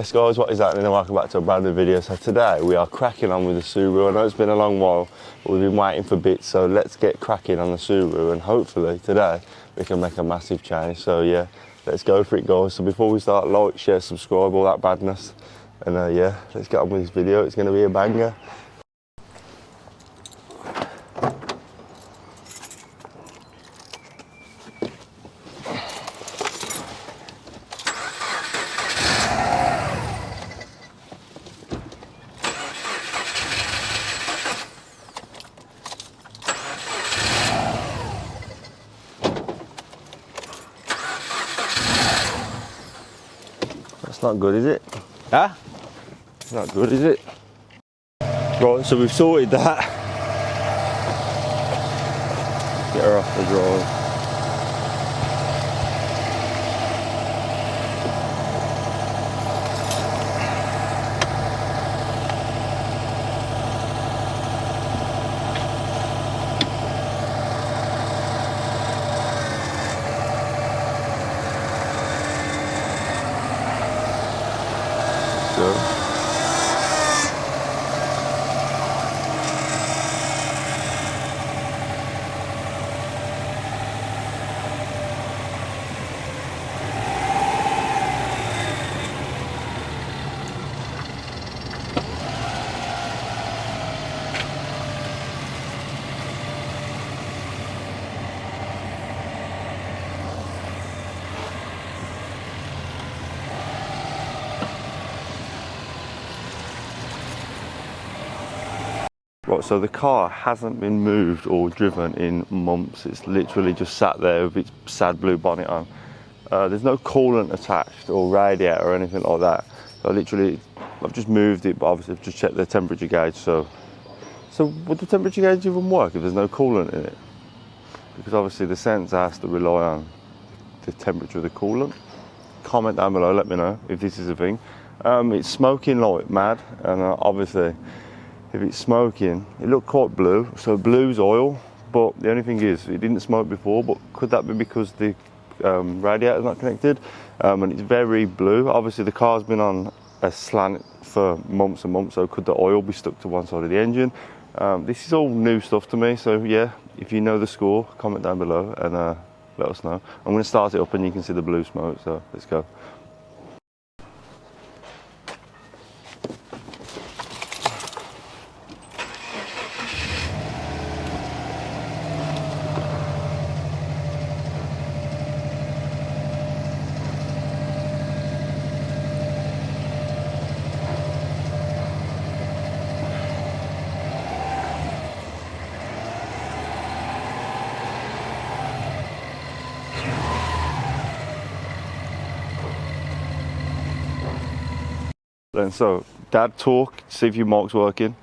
Yes guys, what is happening and welcome back to a brand new video. So today we are cracking on with the Subaru. I know it's been a long while, but we've been waiting for bits, so let's get cracking on the Subaru and hopefully today we can make a massive change. So yeah, let's go for it guys. So before we start, like, share, subscribe, all that badness. And yeah, let's get on with this video. It's going to be a banger. That's not good, is it? Huh? It's not good, is it? Right, so we've sorted that. Get her off the drive. Right, so the car hasn't been moved or driven in months. It's literally just sat there with its sad blue bonnet on. There's no coolant attached or radiator or anything like that. So I've just moved it, but obviously I've just checked the temperature gauge. So would the temperature gauge even work if there's no coolant in it? Because obviously the sensor has to rely on the temperature of the coolant. Comment down below, let me know if this is a thing. It's smoking like mad, and obviously if it's smoking, it looked quite blue, so blue's oil, but the only thing is, it didn't smoke before, but could that be because the radiator's not connected? And it's very blue. Obviously the car's been on a slant for months and months, so could the oil be stuck to one side of the engine? This is all new stuff to me, so yeah, if you know the score, comment down below and let us know. I'm going to start it up and you can see the blue smoke, so let's go. And so, Dad, talk, see if your mic's working.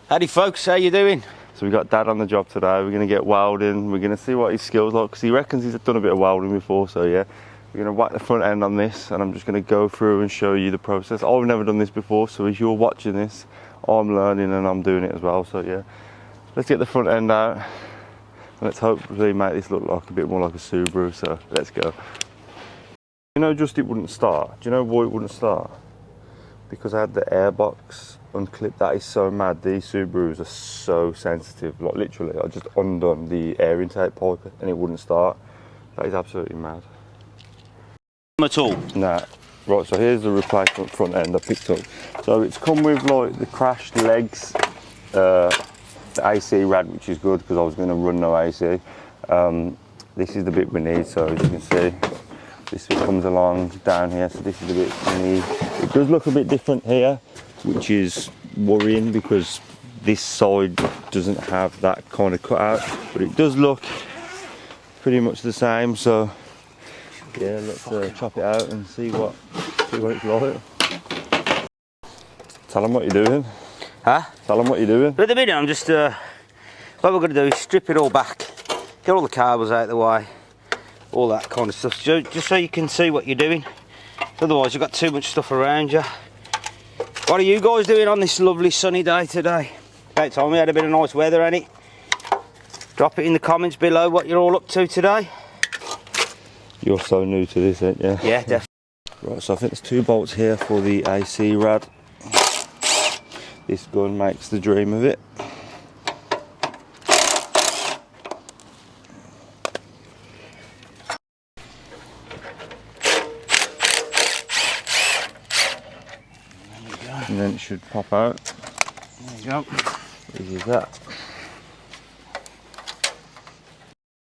Howdy folks, how you doing? So we got Dad on the job today. We're going to get welding. We're going to see what his skills are, because he reckons he's done a bit of welding before. So yeah, we're going to whack the front end on this, and I'm just going to go through and show you the process. I've never done this before, so as you're watching this, I'm learning and I'm doing it as well. So yeah, let's get the front end out, and let's hopefully make this look like a bit more like a Subaru. So let's go. You know, just it wouldn't start. Do you know why it wouldn't start? Because I had the airbox unclipped. That is so mad. These Subarus are so sensitive. Like literally, I just undone the air intake pipe and it wouldn't start. That is absolutely mad. At all? Nah. Right, so here's the replacement front end I picked up. So it's come with like the crashed legs, the AC rad, which is good because I was going to run no AC. This is the bit we need, so as you can see, this bit comes along down here, so this is the bit we need. It does look a bit different here, which is worrying because this side doesn't have that kind of cutout, but it does look pretty much the same. So yeah, let's chop it out and see what it's like. Tell them what you're doing. Huh? Tell them what you're doing. But at the minute I'm just, what we're going to do is strip it all back, get all the cables out of the way, all that kind of stuff, just so you can see what you're doing. Otherwise you've got too much stuff around you. What are you guys doing on this lovely sunny day today? About time we had a bit of nice weather, ain't it? Drop it in the comments below what you're all up to today. You're so new to this, ain't you? Yeah, definitely. Right, so I think there's 2 bolts here for the AC rad. This gun makes the dream of it. And then it should pop out. There you go. Easy as that.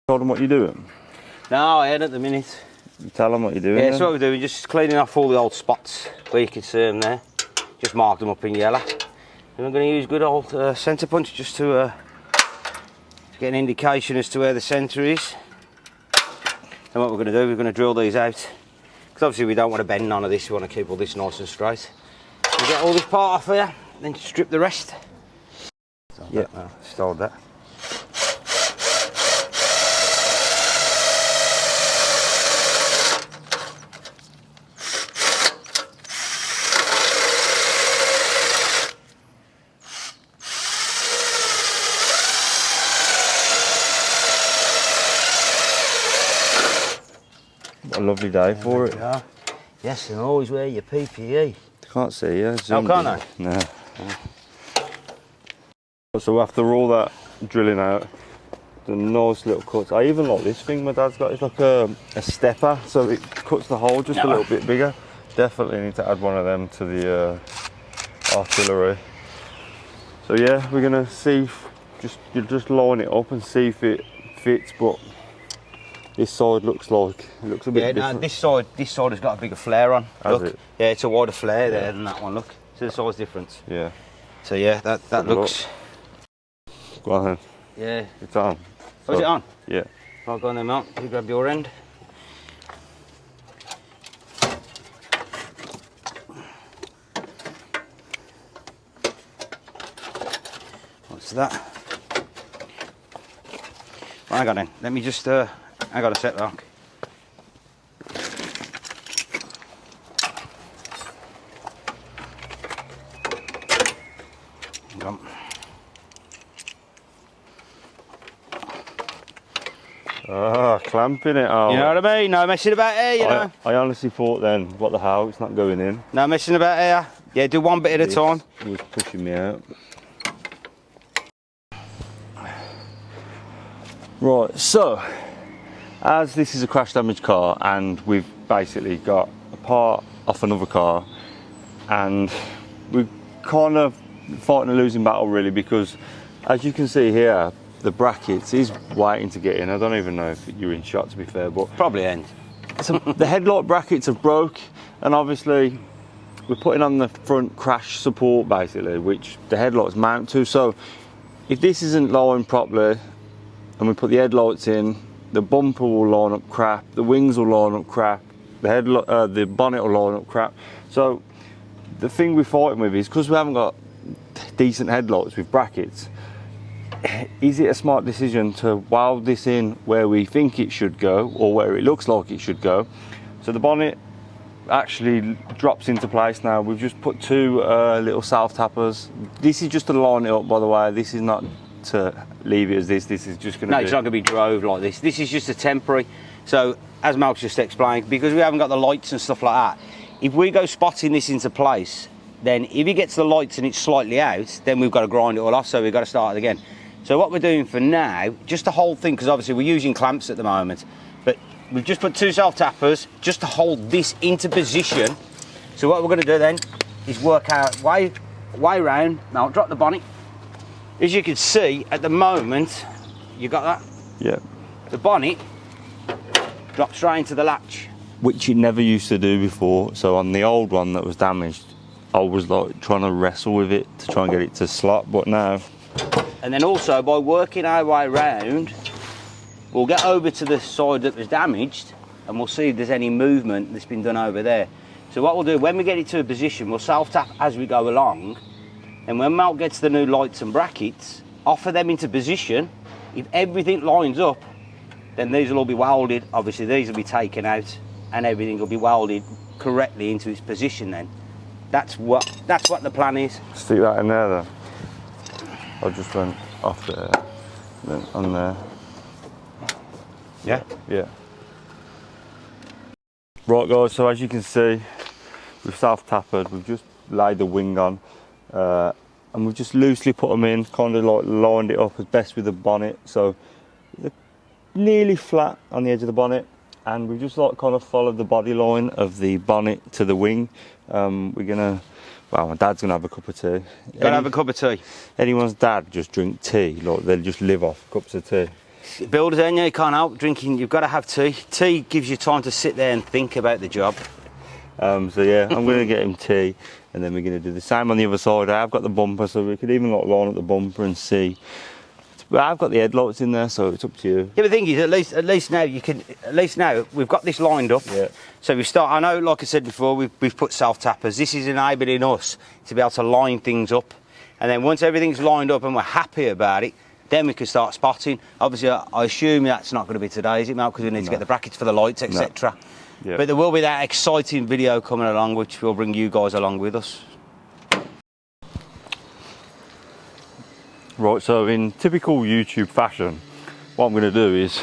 Told them what you're doing? No, I ain't at the minute. You tell them what you're doing? Yeah, then? so what we're doing, just cleaning off all the old spots where you can see them there. Just mark them up in yellow. And I'm going to use good old centre punch just to get an indication as to where the centre is. And what we're going to do, we're going to drill these out. Because obviously we don't want to bend none of this, we want to keep all this nice and straight. We get all this part off here, then strip the rest. Yeah, Just hold that. What a lovely day for it. Yeah. Yes, and always wear your PPE. Can't see you. Oh, can't I? No. So after all that drilling out, the nice little cuts. I even like this thing my dad's got. It's like a stepper, so it cuts the hole just a little bit bigger. Definitely need to add one of them to the artillery. So yeah, we're gonna see. You'll just line it up and see if it fits. But this side looks a bit different. No, this side has got a bigger flare on. Has Look. it? Yeah, it's a wider flare there than that one. Look, see the size difference. Yeah. So yeah, that looks. Go on then. Yeah. It's on. Oh, is it on? Yeah. Right, go on then, Mount. You grab your end. What's that? Right, hang on then. Let me just. I got a set back. Hang on. Clamping it out. You know what I mean? No messing about here, you know. I honestly thought then, what the hell, it's not going in. No messing about here. Yeah, do one bit at a time. It was pushing me out. Right, so, as this is a crash damaged car and we've basically got a part off another car and we're kind of fighting a losing battle really, because as you can see here, the brackets is waiting to get in. I don't even know if you're in shot, to be fair, but Probably end. so the headlight brackets have broke, and obviously we're putting on the front crash support basically, which the headlights mount to. So if this isn't lined properly and we put the headlights in, the bumper will line up crap, the wings will line up crap, the bonnet will line up crap. So the thing we're fighting with is, because we haven't got decent headlights with brackets, is it a smart decision to weld this in where we think it should go, or where it looks like it should go? So the bonnet actually drops into place now. We've just put 2 little self tappers. This is just to line it up, by the way. This is not to leave it as this. This is just going to No, it's not going to be drove like this. This is just a temporary. So, as Mal's just explained, because we haven't got the lights and stuff like that, if we go spotting this into place, then if he gets the lights and it's slightly out, then we've got to grind it all off, so we've got to start it again. So what we're doing for now, just the whole thing, because obviously we're using clamps at the moment, but we've just put 2 self-tappers just to hold this into position. So what we're going to do then is work out way round. Now I'll drop the bonnet. As you can see, at the moment, you got that? Yeah. The bonnet drops straight into the latch. Which it never used to do before. So on the old one that was damaged, I was like trying to wrestle with it to try and get it to slot, but now. And then also, by working our way round, we'll get over to the side that was damaged and we'll see if there's any movement that's been done over there. So what we'll do, when we get it to a position, we'll self-tap as we go along, and when Mal gets the new lights and brackets, offer them into position. If everything lines up, then these will all be welded. Obviously these will be taken out and everything will be welded correctly into its position then. That's what the plan is. Stick that in there then. I just went off there, then on there. Yeah? Yeah. Right guys, so as you can see, we've self-tapered, we've just laid the wing on, and we've just loosely put them in, kind of like lined it up as best with the bonnet, so they're nearly flat on the edge of the bonnet, and we've just like kind of followed the body line of the bonnet to the wing. We're gonna, well, my dad's gonna have a cup of tea. Gotta have a cup of tea. Anyone's dad just drink tea, like they'll just live off cups of tea. Builders, you can't help drinking, you've got to have tea. Tea gives you time to sit there and think about the job. So yeah, I'm going to get him tea, and then we're going to do the same on the other side. I've got the bumper, so we could even like line up the bumper and see. But I've got the headlights in there, so it's up to you. Yeah, but the thing is, at least now you can. At least now we've got this lined up. Yeah. So we start. I know, like I said before, we've put self tappers. This is enabling us to be able to line things up, and then once everything's lined up and we're happy about it, then we can start spotting. Obviously, I assume that's not going to be today, is it, Mel? Because we need to get the brackets for the lights, etc. No. Yep. But there will be that exciting video coming along, which will bring you guys along with us. Right, so in typical YouTube fashion, what I'm going to do is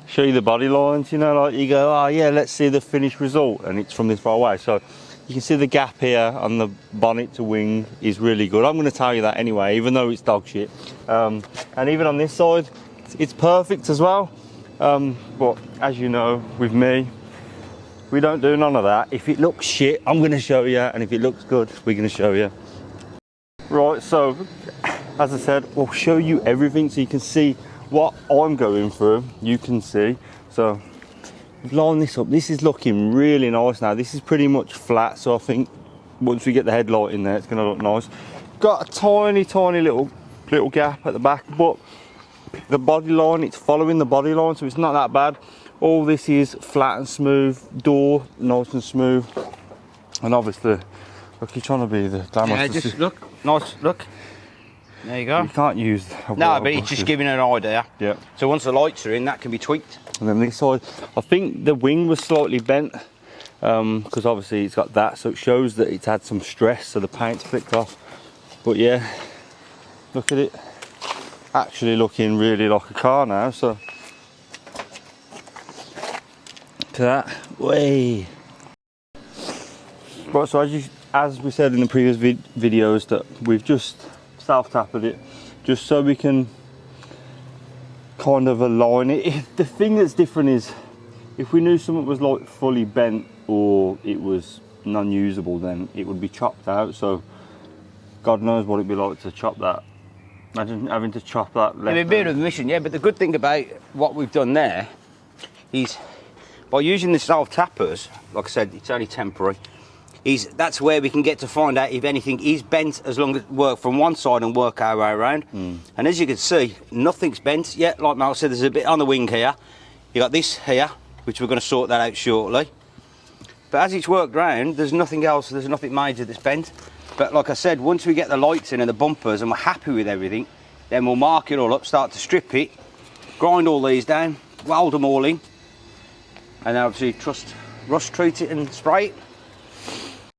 show you the body lines. You know, like you go, oh yeah, let's see the finished result, and it's from this far away. So you can see the gap here on the bonnet to wing is really good. I'm going to tell you that anyway, even though it's dog shit. And even on this side, it's perfect as well. But as you know, with me, we don't do none of that. If it looks shit, I'm going to show you, and if it looks good, we're going to show you. Right, so as I said, we'll show you everything so you can see what I'm going through. You can see. So we've lined this up. This is looking really nice now. This is pretty much flat, so I think once we get the headlight in there, it's going to look nice. Got a tiny little gap at the back, but the body line, it's following the body line, so it's not that bad. All this is flat and smooth, door nice and smooth, and obviously, look, you're trying to be the glamorous. Yeah, just look, nice, look. There you go. You can't use. No, but it's just giving an idea. Yeah. So once the lights are in, that can be tweaked. And then this side, I think the wing was slightly bent, because obviously it's got that, so it shows that it's had some stress, so the paint's flicked off. But yeah, look at it, actually looking really like a car now. So to that way. Right, so as we said in the previous videos, that we've just self-tapped it just so we can kind of align it. The thing that's different is if we knew something was like fully bent or it was non-usable, then it would be chopped out. So God knows what it'd be like to chop that. Imagine having to chop that left. It'd be a bit of a mission, yeah, but the good thing about what we've done there is by using the self-tappers, like I said, it's only temporary, that's where we can get to find out if anything is bent, as long as work from one side and work our way around. And as you can see, nothing's bent yet. Like Mal said, there's a bit on the wing here. You got this here, which we're going to sort that out shortly. But as it's worked round, there's nothing else, there's nothing major that's bent. But like I said, once we get the lights in and the bumpers and we're happy with everything, then we'll mark it all up, start to strip it, grind all these down, weld them all in, and then obviously rust treat it and spray it.